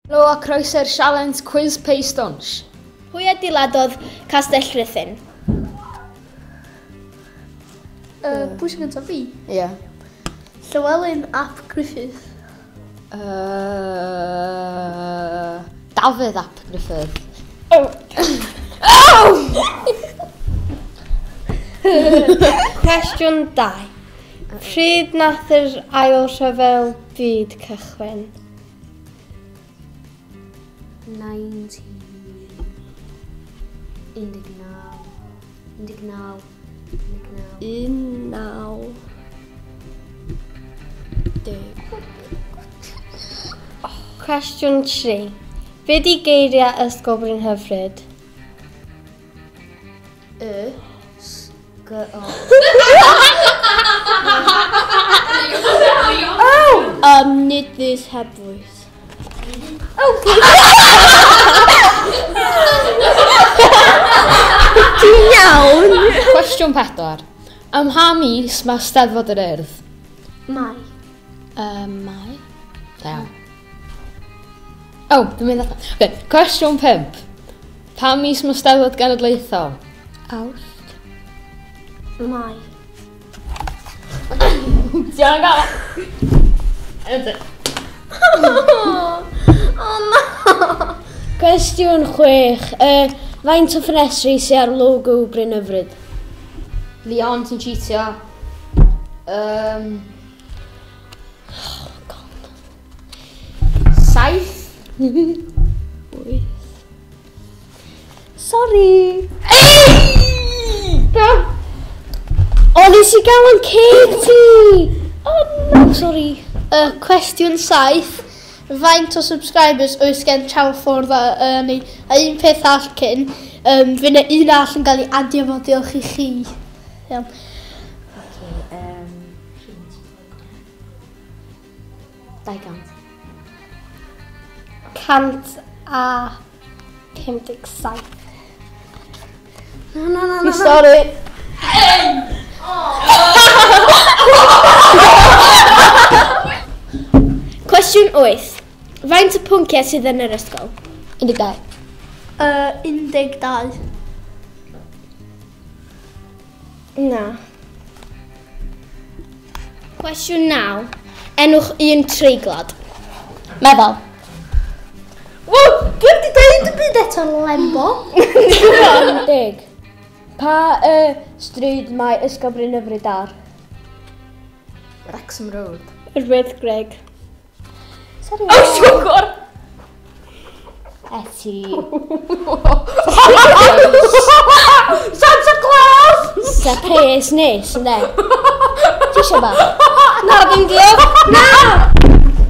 Helo a croeso'r sialens Quiz Paystons. Pwy adeiladodd Castell Rhuthun? Pwy sy'n gyntaf fi? Ie. Llywelyn ap Griffith. Dafydd ap Griffith. Cwestiwn 2. Pryd nath yr ail rhyfel byd cychwyn? 19. 19. Cwestiwn 3. Be di geiriau Ysgol Bryn Hyfryd? Nid ddys hebwys. Ti'n iawn? Cwestiwn 4. Ym mha mis mae Steddfod yr Urdd? Mai. Mai? Da iawn. Dwi'n mynd allan. Okay. Cwestiwn 5. Pa mis mae Steddfod Genedlaethol? Awst. Mai. Diolch yn gael. Cwestiwn 6. Faint o ffenestri sy'n ar logo Bryn Hyfryd? Leon, ti'n cheatio. Saith. 8. Sorry. O, nes i gael yn ceg ti. Oh no, sorry. Cwestiwn 7. Faint o subscribers oes gen Channel 4 neu a un peth all cyn. Fe na un all yn cael ei adio fo diolch i chi. Iawn. Cant a 57. No. Sorry. Cwestiwn 8. Faint o pwnciau sydd yn yr ysgol? 12. 12. Na. Cwestiwn 9. Enwch un treiglad. Meddwl. Dwi wedi dweud y byd eto lembo. 10. Pa stryd mae Ysgol Bryn Hyfryd ar? Wrexham Road. Rwydd Greg. Siwgr! Eti. Santa Claus! Surprise nes, ynddo? Ti eisiau ba? Na, dim diolch. Na!